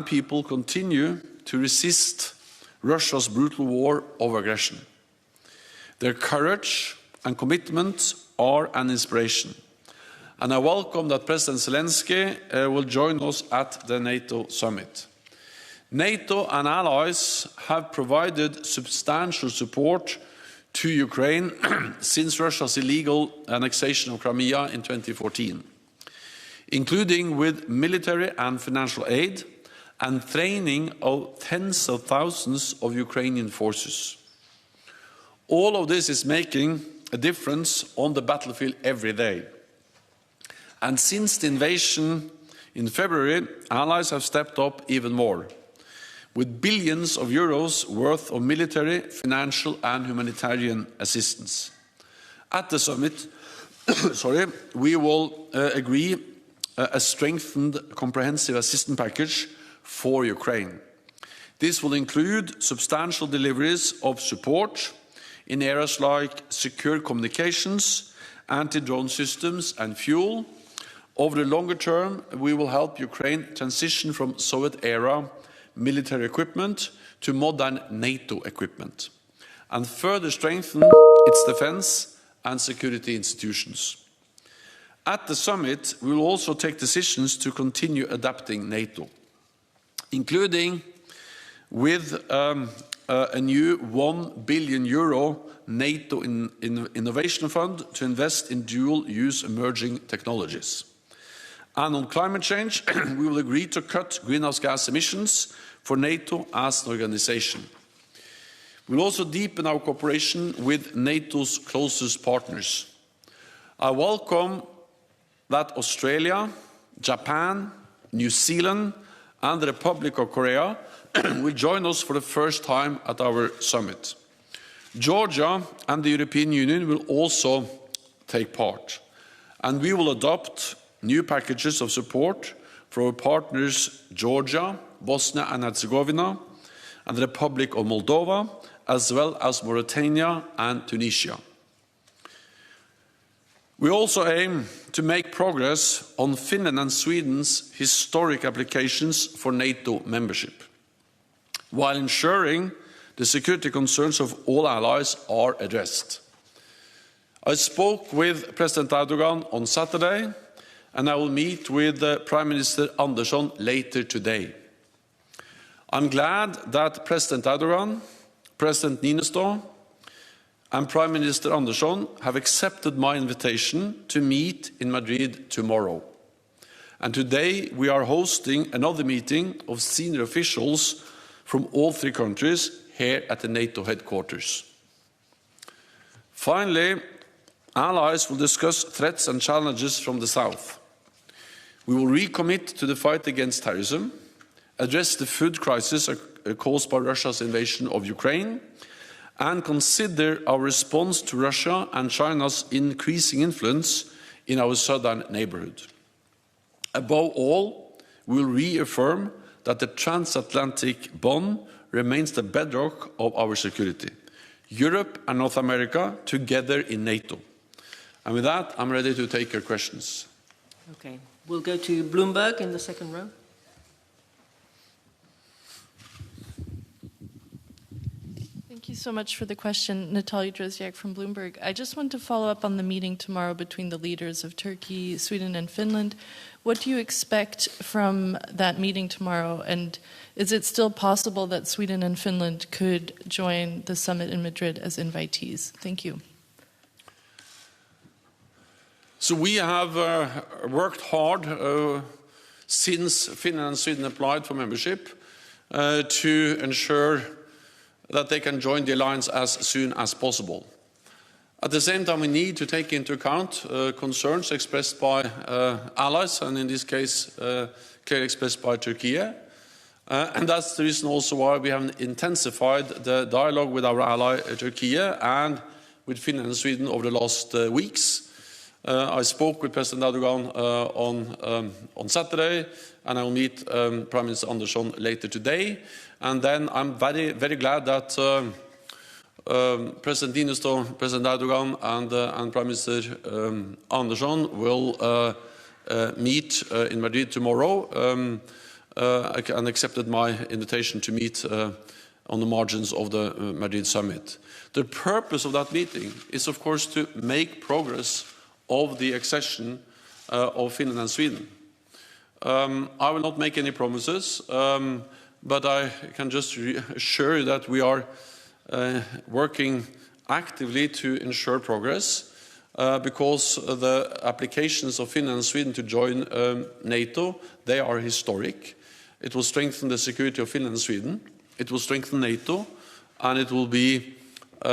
and people continue to resist Russia's brutal war of aggression. Their courage and commitment are an inspiration. And I welcome that President Zelensky will join us at the NATO summit. NATO and allies have provided substantial support to Ukraine since Russia's illegal annexation of Crimea in 2014, including with military and financial aid and training of tens of thousands of Ukrainian forces. All of this is making a difference on the battlefield every day. And since the invasion in February, allies have stepped up even more, with billions of euros worth of military, financial and humanitarian assistance. At the summit, we will agree a strengthened comprehensive assistance package for Ukraine. This will include substantial deliveries of support in areas like secure communications, anti-drone systems and fuel. Over the longer term, we will help Ukraine transition from Soviet-era military equipment to modern NATO equipment and further strengthen its defense and security institutions. At the summit, we will also take decisions to continue adapting NATO, including with a new €1 billion NATO Innovation Fund to invest in dual-use emerging technologies. And on climate change, we will agree to cut greenhouse gas emissions for NATO as an organization. We will also deepen our cooperation with NATO's closest partners. I welcome that Australia, Japan, New Zealand and the Republic of Korea will join us for the first time at our summit. Georgia and the European Union will also take part, and we will adopt new packages of support for our partners Georgia, Bosnia and Herzegovina, and the Republic of Moldova, as well as Mauritania and Tunisia. We also aim to make progress on Finland and Sweden's historic applications for NATO membership, while ensuring the security concerns of all allies are addressed. I spoke with President Erdogan on Saturday, and I will meet with Prime Minister Andersson later today. I'm glad that President Erdogan, President Niinistö, and Prime Minister Andersson have accepted my invitation to meet in Madrid tomorrow. And today we are hosting another meeting of senior officials from all three countries here at the NATO headquarters. Finally, allies will discuss threats and challenges from the south. We will recommit to the fight against terrorism, address the food crisis caused by Russia's invasion of Ukraine, and consider our response to Russia and China's increasing influence in our southern neighborhood. Above all, we will reaffirm that the transatlantic bond remains the bedrock of our security. Europe and North America together in NATO. And with that, I'm ready to take your questions. Okay, we'll go to Bloomberg in the second row. Thank you so much for the question. Natalia Drozdiak from Bloomberg. I just want to follow up on the meeting tomorrow between the leaders of Turkey, Sweden and Finland. What do you expect from that meeting tomorrow? And is it still possible that Sweden and Finland could join the summit in Madrid as invitees? Thank you. So we have worked hard since Finland and Sweden applied for membership to ensure that they can join the alliance as soon as possible. At the same time, we need to take into account concerns expressed by allies, and in this case, clearly expressed by Turkey. And that's the reason also why we have intensified the dialogue with our ally Turkey and with Finland and Sweden over the last weeks. I spoke with President Erdogan on Saturday, and I will meet Prime Minister Andersson later today. And then I'm very, very glad that President Niinistö, President Erdogan, and Prime Minister Andersson will meet in Madrid tomorrow. and accepted my invitation to meet on the margins of the Madrid summit. The purpose of that meeting is, of course, to make progress of the accession of Finland and Sweden. I will not make any promises, but I can just assure you that we are working actively to ensure progress, because the applications of Finland and Sweden to join NATO, they are historic. It will strengthen the security of Finland and Sweden. It will strengthen NATO, and it will be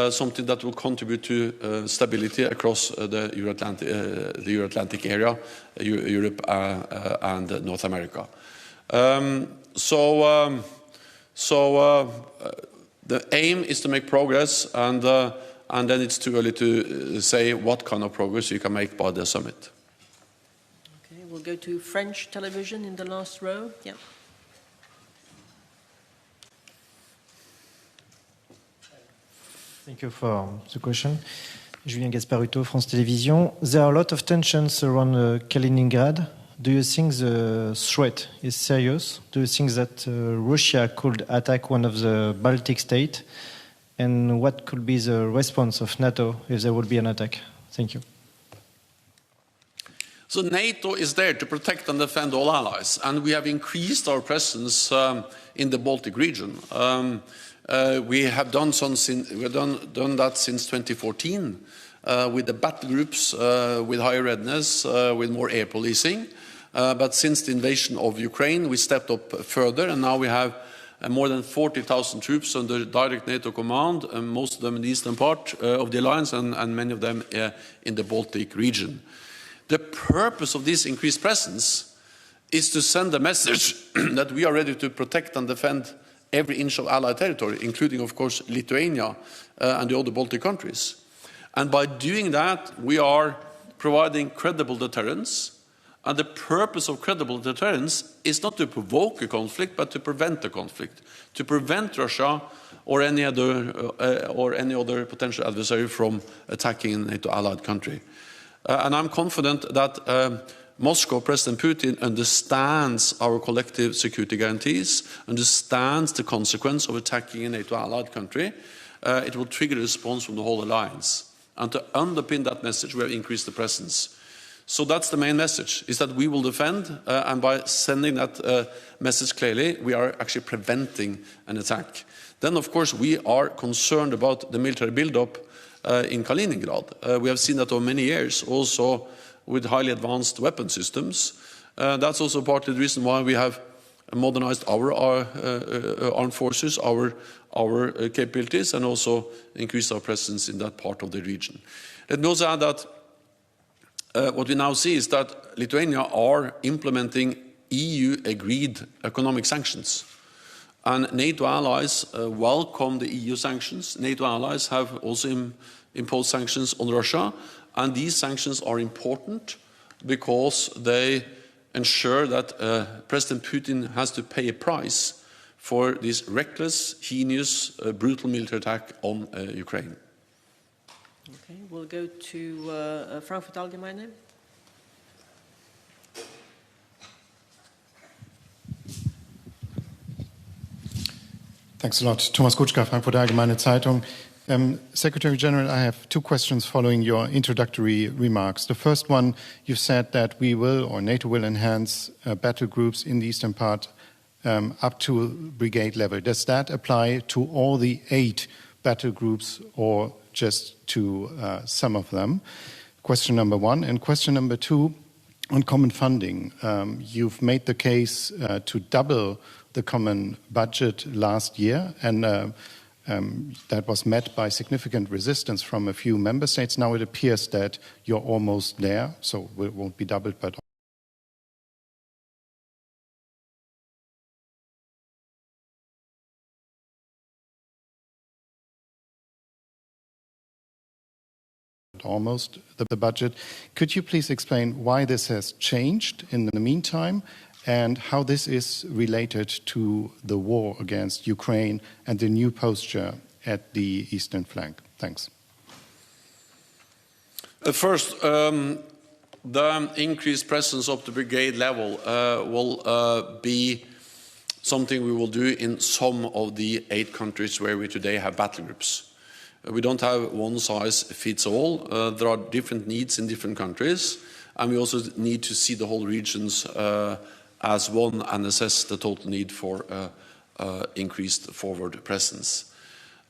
something that will contribute to stability across the Euro-Atlantic area, Europe and North America. So the aim is to make progress, and then it's too early to say what kind of progress you can make by the summit. Okay, we'll go to French television in the last row. Yeah. Thank you for the question. Julien Gasparuto, France Télévisions. There are a lot of tensions around Kaliningrad. Do you think the threat is serious? Do you think that Russia could attack one of the Baltic states? And what could be the response of NATO if there would be an attack? Thank you. So NATO is there to protect and defend all allies, and we have increased our presence in the Baltic region. We have done that since 2014 with the battle groups, with higher readiness, with more air policing. But since the invasion of Ukraine, we stepped up further, and now we have more than 40,000 troops under direct NATO command, most of them in the eastern part of the alliance, and many of them in the Baltic region. The purpose of this increased presence is to send a message that we are ready to protect and defend every inch of Allied territory, including, of course, Lithuania and the other Baltic countries. And by doing that, we are providing credible deterrence. And the purpose of credible deterrence is not to provoke a conflict, but to prevent a conflict, to prevent Russia or any other potential adversary from attacking a NATO allied country. And I'm confident that Moscow, President Putin, understands our collective security guarantees, understands the consequence of attacking a NATO allied country. It will trigger a response from the whole alliance. And to underpin that message, we have increased the presence. So that's the main message, is that we will defend, and by sending that message clearly, we are actually preventing an attack. Then, of course, we are concerned about the military buildup in Kaliningrad. We have seen that over many years, also with highly advanced weapon systems. That's also partly the reason why we have modernized our armed forces, our capabilities, and also increased our presence in that part of the region. Let me also add that what we now see is that Lithuania are implementing EU-agreed economic sanctions. And NATO allies welcome the EU sanctions. NATO allies have also imposed sanctions on Russia. And these sanctions are important because they ensure that President Putin has to pay a price for this reckless, heinous, brutal military attack on Ukraine. Okay, we'll go to Frankfurt Allgemeine. Thanks a lot. Thomas Kutschka, Frankfurt Allgemeine Zeitung. Secretary General, I have two questions following your introductory remarks. The first one, you said that we will, or NATO will, enhance battle groups in the eastern part up to brigade level. Does that apply to all the 8 battle groups or just to some of them? Question number one. And question number two, on common funding. You've made the case to double the common budget last year, and that was met by significant resistance from a few member states. Now it appears that you're almost there, so it won't be doubled, but almost the budget. Could you please explain why this has changed in the meantime, and how this is related to the war against Ukraine and the new posture at the eastern flank? Thanks. First, the increased presence of the brigade level will be something we will do in some of the 8 countries where we today have battle groups. We don't have one size fits all. There are different needs in different countries, and we also need to see the whole regions as one and assess the total need for increased forward presence.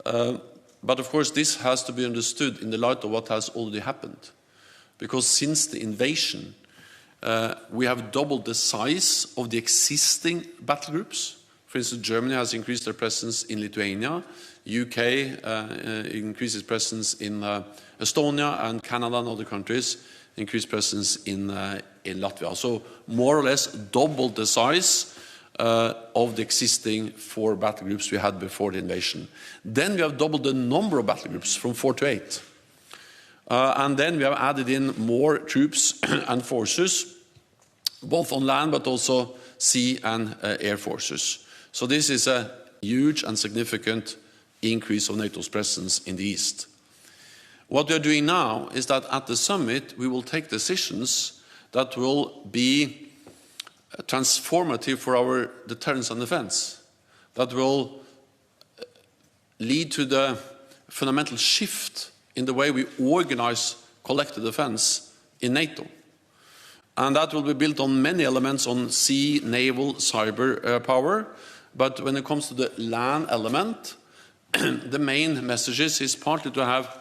But of course this has to be understood in the light of what has already happened, because since the invasion we have doubled the size of the existing battle groups. For instance, Germany has increased their presence in Lithuania, UK increases presence in Estonia, and Canada and other countries increased presence in Latvia. So more or less doubled the size of the existing 4 battle groups we had before the invasion. Then we have doubled the number of battle groups from 4 to 8. And then we have added in more troops and forces, both on land but also sea and air forces. So this is a huge and significant increase of NATO's presence in the east. What we are doing now is that at the summit we will take decisions that will be transformative for our deterrence and defense, that will lead to the fundamental shift in the way we organize collective defense in NATO. And that will be built on many elements on sea, naval, cyber power. But when it comes to the land element, the main messages is partly to have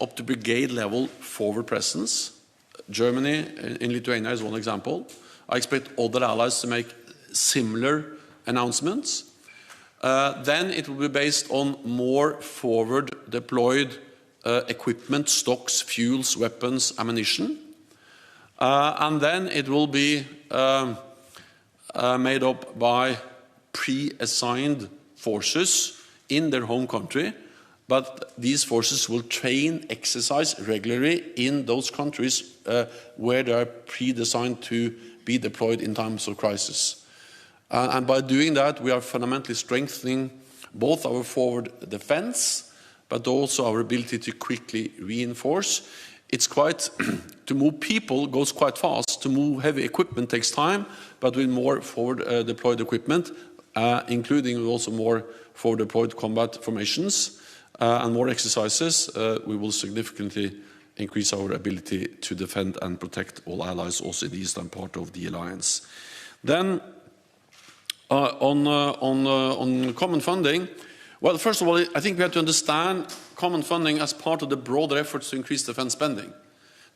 up to brigade level forward presence. Germany in Lithuania is one example. I expect other allies to make similar announcements. Then it will be based on more forward deployed equipment, stocks, fuels, weapons, ammunition. And then it will be made up by pre-assigned forces in their home country, but these forces will train, exercise regularly in those countries where they are pre-designed to be deployed in times of crisis. And by doing that, we are fundamentally strengthening both our forward defense, but also our ability to quickly reinforce. It's quite, to move people goes quite fast. To move heavy equipment takes time, but with more forward deployed equipment, including also more forward deployed combat formations and more exercises, we will significantly increase our ability to defend and protect all allies also in the eastern part of the alliance. Then on common funding, well, first of all, I think we have to understand common funding as part of the broader efforts to increase defense spending.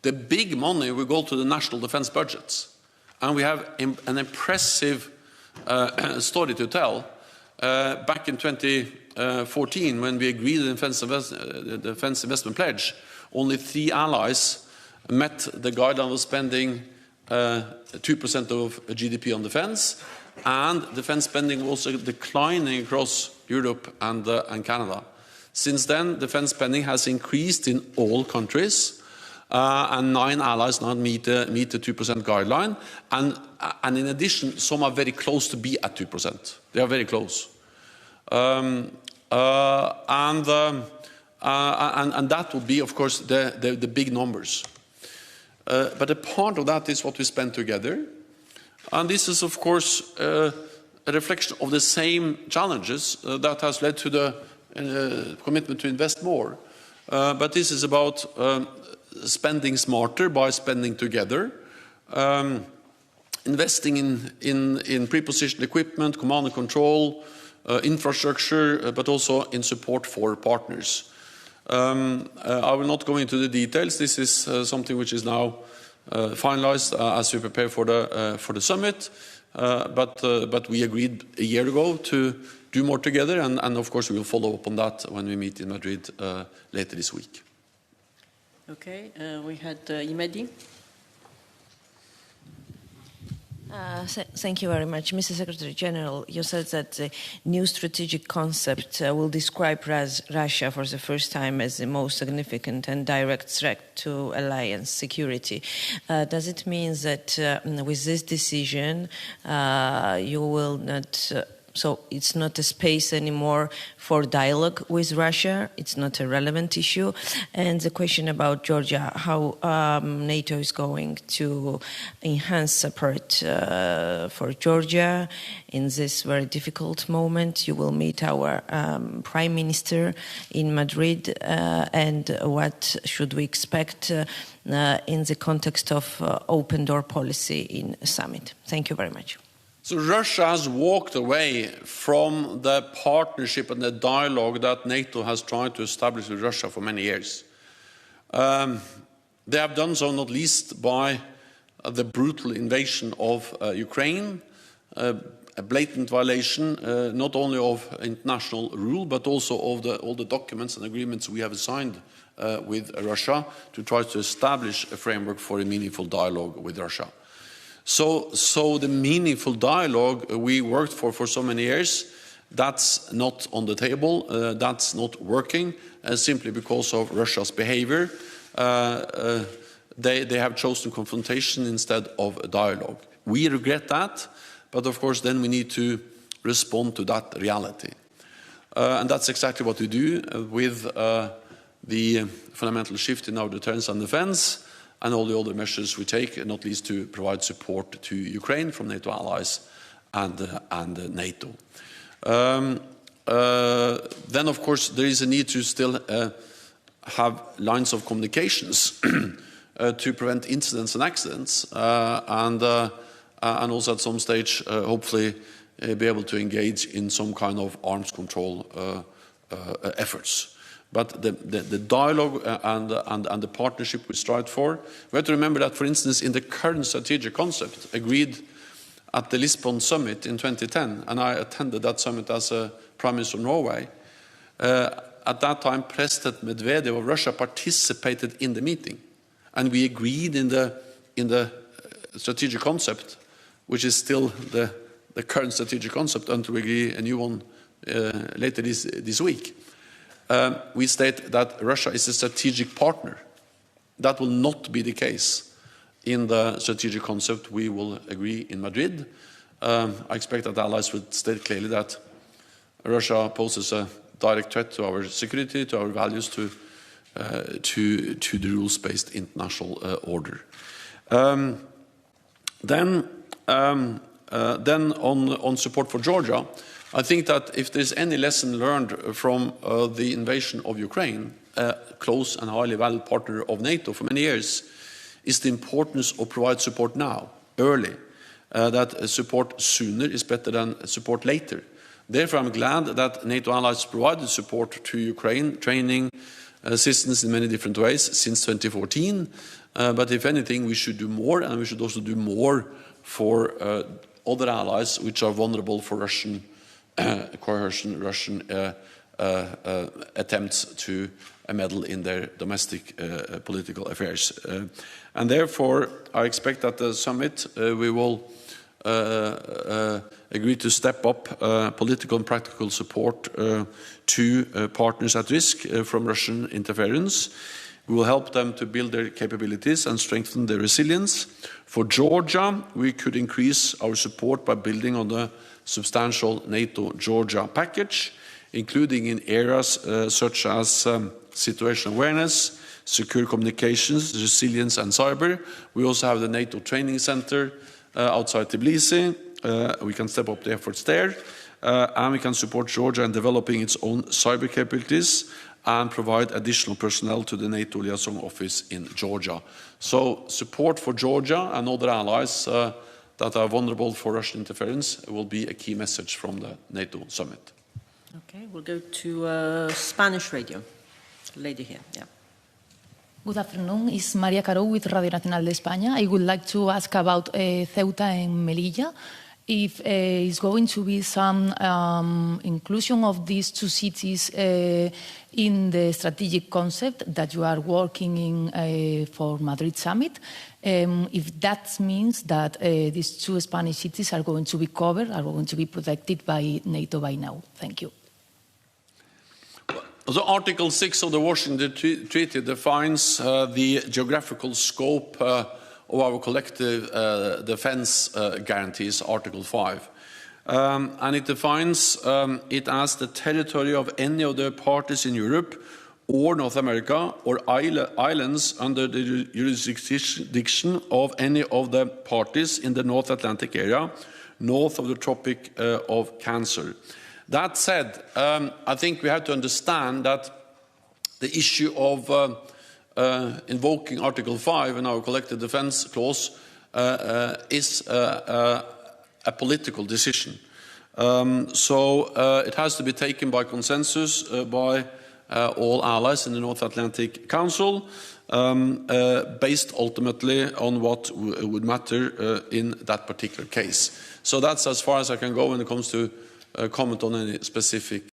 The big money will go to the national defense budgets. And we have an impressive story to tell. Back in 2014, when we agreed the defense investment pledge, only 3 allies met the guideline of spending 2% of GDP on defense, and defense spending was also declining across Europe and Canada. Since then, defense spending has increased in all countries, and 9 allies now meet the 2% guideline. And in addition, some are very close to be at 2%. They are very close. And that will be, of course, the big numbers. But a part of that is what we spend together. And this is, of course, a reflection of the same challenges that has led to the commitment to invest more. But this is about spending smarter by spending together, investing in pre-positioned equipment, command and control, infrastructure, but also in support for partners. I will not go into the details. This is something which is now finalized as we prepare for the summit. But we agreed a year ago to do more together, and of course we will follow up on that when we meet in Madrid later this week. Okay, we had Imedi. Thank you very much. Mr. Secretary General, you said that the new strategic concept will describe Russia for the first time as the most significant and direct threat to alliance security. Does it mean that with this decision you will not So it's not a space anymore for dialogue with Russia. It's not a relevant issue. And the question about Georgia, how NATO is going to enhance support for Georgia in this very difficult moment. You will meet our Prime Minister in Madrid, and what should we expect in the context of open door policy in a summit? Thank you very much. So Russia has walked away from the partnership and the dialogue that NATO has tried to establish with Russia for many years. They have done so not least by the brutal invasion of Ukraine, a blatant violation not only of international rule but also of all the documents and agreements we have signed with Russia to try to establish a framework for a meaningful dialogue with Russia. So the meaningful dialogue we worked for so many years, that's not on the table, that's not working, simply because of Russia's behavior. They have chosen confrontation instead of dialogue. We regret that, but of course then we need to respond to that reality. And that's exactly what we do with the fundamental shift in our deterrence and defense, and all the other measures we take, not least to provide support to Ukraine from NATO allies and NATO. Then, of course, there is a need to still have lines of communications to prevent incidents and accidents, and also at some stage, hopefully, be able to engage in some kind of arms control efforts. But the dialogue and the partnership we strive for, we have to remember that, for instance, in the current strategic concept agreed at the Lisbon summit in 2010, and I attended that summit as a Prime Minister of Norway, at that time President Medvedev of Russia participated in the meeting, and we agreed in the strategic concept, which is still the current strategic concept until we agree a new one later this week. We state that Russia is a strategic partner. That will not be the case in the strategic concept we will agree in Madrid. I expect that allies would state clearly that Russia poses a direct threat to our security, to our values, to the rules-based international order. Then on support for Georgia, I think that if there's any lesson learned from the invasion of Ukraine, a close and highly valued partner of NATO for many years, is the importance of provide support now, early. That support sooner is better than support later. Therefore, I'm glad that NATO allies provided support to Ukraine, training, assistance in many different ways since 2014. But if anything, we should do more, and we should also do more for other allies which are vulnerable for Russian coercion, Russian attempts to meddle in their domestic political affairs. And therefore, I expect that the summit we will agree to step up political and practical support to partners at risk from Russian interference. We will help them to build their capabilities and strengthen their resilience. For Georgia, we could increase our support by building on the substantial NATO-Georgia package, including in areas such as situational awareness, secure communications, resilience and cyber. We also have the NATO training center outside Tbilisi. We can step up the efforts there, and we can support Georgia in developing its own cyber capabilities and provide additional personnel to the NATO liaison office in Georgia. So support for Georgia and other allies that are vulnerable for Russian interference will be a key message from the NATO summit. Okay, we'll go to Spanish radio. Lady here, yeah. Good afternoon, it's María Caro with Radio Nacional de España. I would like to ask about Ceuta and Melilla. If it's going to be some inclusion of these two cities in the strategic concept that you are working in for Madrid summit, if that means that these two Spanish cities are going to be covered, are going to be protected by NATO by now. Thank you. So Article 6 of the Washington Treaty defines the geographical scope of our collective defense guarantees, Article 5. and it defines it as the territory of any of the parties in Europe or North America or islands under the jurisdiction of any of the parties in the North Atlantic area, north of the Tropic of Cancer. That said, I think we have to understand that the issue of invoking Article 5 in our collective defense clause is a political decision. So it has to be taken by consensus by all allies in the North Atlantic Council, based ultimately on what would matter in that particular case. So that's as far as I can go when it comes to comment on any specific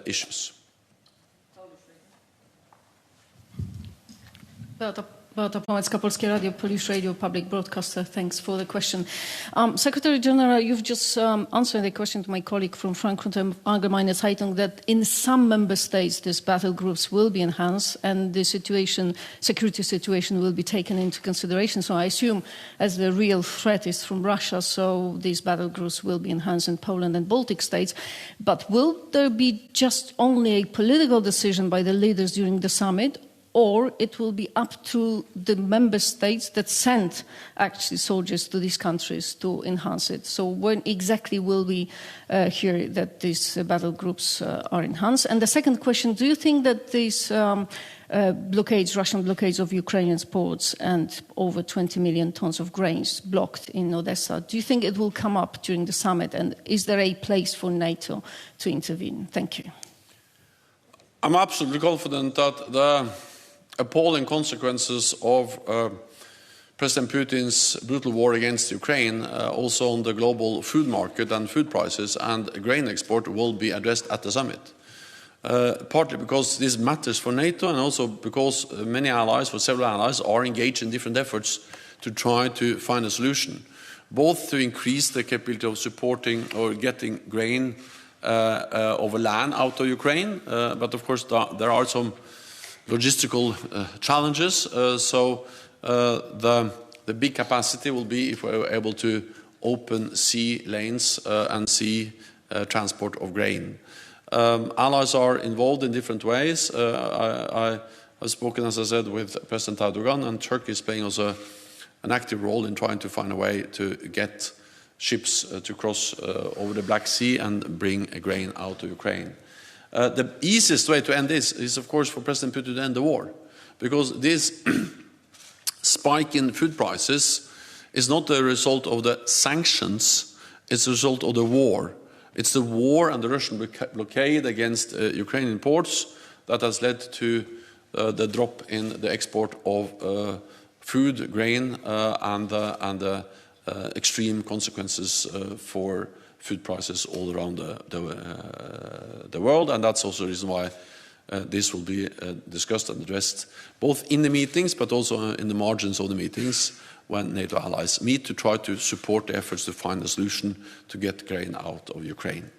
issues. Beata Płomecka, Polskie Radio, Polish Radio, public broadcaster. Thanks for the question. Secretary General, you've just answered the question to my colleague from Frankfurter Allgemeine Zeitung that in some member states these battle groups will be enhanced and the security situation will be taken into consideration. So I assume as the real threat is from Russia, so these battle groups will be enhanced in Poland and Baltic states. But will there be just only a political decision by the leaders during the summit, or it will be up to the member states that send actually soldiers to these countries to enhance it? So when exactly will we hear that these battle groups are enhanced? And the second question, do you think that these Russian blockades of Ukrainian ports and over 20 million tons of grains blocked in Odessa, do you think it will come up during the summit? And is there a place for NATO to intervene? Thank you. I'm absolutely confident that the appalling consequences of President Putin's brutal war against Ukraine, also on the global food market and food prices and grain export, will be addressed at the summit. Partly because this matters for NATO and also because many allies, or several allies, are engaged in different efforts to try to find a solution, both to increase the capability of supporting or getting grain over land out of Ukraine, but of course there are some logistical challenges, so the big capacity will be if we're able to open sea lanes and sea transport of grain. Allies are involved in different ways. I have spoken, as I said, with President Erdogan, and Turkey is playing also an active role in trying to find a way to get ships to cross over the Black Sea and bring grain out of Ukraine. The easiest way to end this is, of course, for President Putin to end the war, because this spike in food prices is not the result of the sanctions, it's the result of the war. It's the war and the Russian blockade against Ukrainian ports that has led to the drop in the export of food, grain, and the extreme consequences for food prices all around the world, and that's also the reason why this will be discussed and addressed both in the meetings but also in the margins of the meetings when NATO allies meet to try to support the efforts to find a solution to get grain out of Ukraine.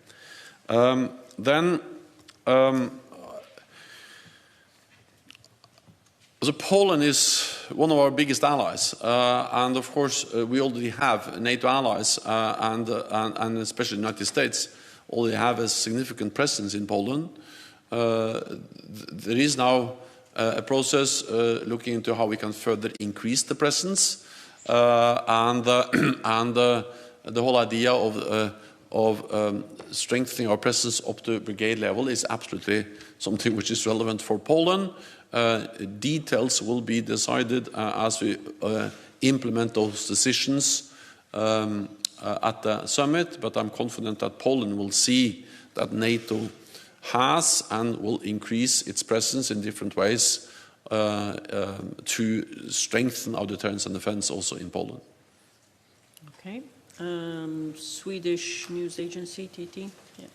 So Poland is one of our biggest allies, and of course we already have NATO allies, and especially the United States already have a significant presence in Poland. There is now a process looking into how we can further increase the presence, and the whole idea of strengthening our presence up to brigade level is absolutely something which is relevant for Poland. Details will be decided as we implement those decisions at the summit, but I'm confident that Poland will see that NATO has and will increase its presence in different ways to strengthen our deterrence and defense also in Poland. Okay. Swedish news agency, TT. Yeah.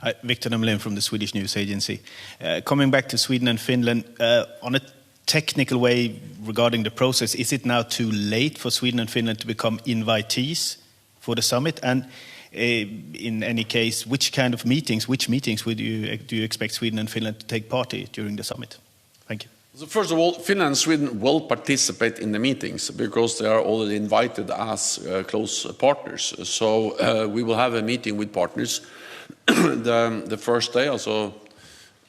Hi, Victor Nemlin from the Swedish news agency. Coming back to Sweden and Finland, on a technical way regarding the process, is it now too late for Sweden and Finland to become invitees for the summit? And in any case, which meetings do you expect Sweden and Finland to take part in during the summit? Thank you. So first of all, Finland and Sweden will participate in the meetings because they are already invited as close partners. So we will have a meeting with partners the first day, also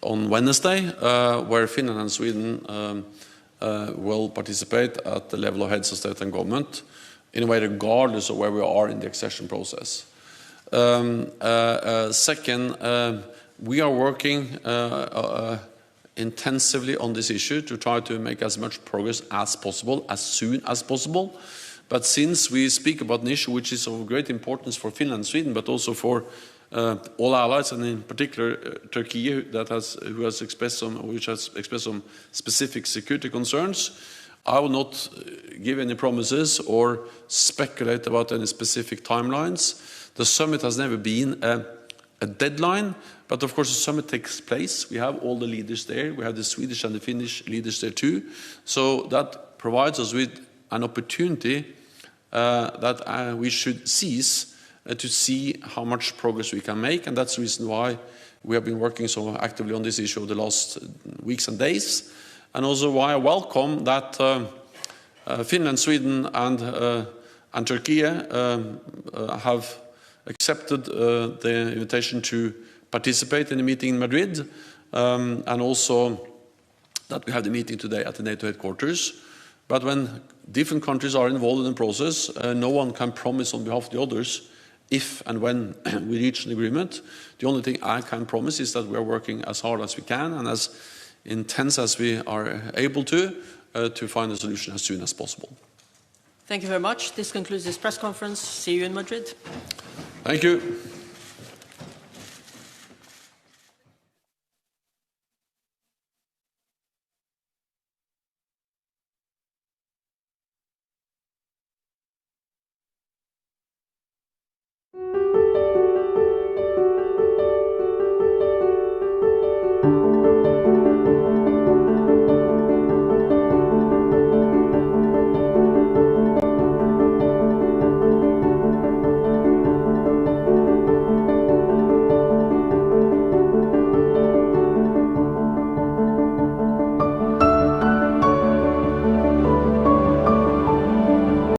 on Wednesday, where Finland and Sweden will participate at the level of heads of state and government, in a way regardless of where we are in the accession process. Second, we are working intensively on this issue to try to make as much progress as possible, as soon as possible. But since we speak about an issue which is of great importance for Finland and Sweden, but also for all allies, and in particular Turkey, which has expressed some specific security concerns, I will not give any promises or speculate about any specific timelines. The summit has never been a deadline, but of course the summit takes place. We have all the leaders there. We have the Swedish and the Finnish leaders there too. So that provides us with an opportunity that we should seize to see how much progress we can make, and that's the reason why we have been working so actively on this issue over the last weeks and days, and also why I welcome that Finland, Sweden and Turkey have accepted the invitation to participate in the meeting in Madrid, and also that we have the meeting today at the NATO headquarters. But when different countries are involved in the process, no one can promise on behalf of the others if and when we reach an agreement. The only thing I can promise is that we are working as hard as we can and as intense as we are able to find a solution as soon as possible. Thank you very much. This concludes this press conference. See you in Madrid. Thank you.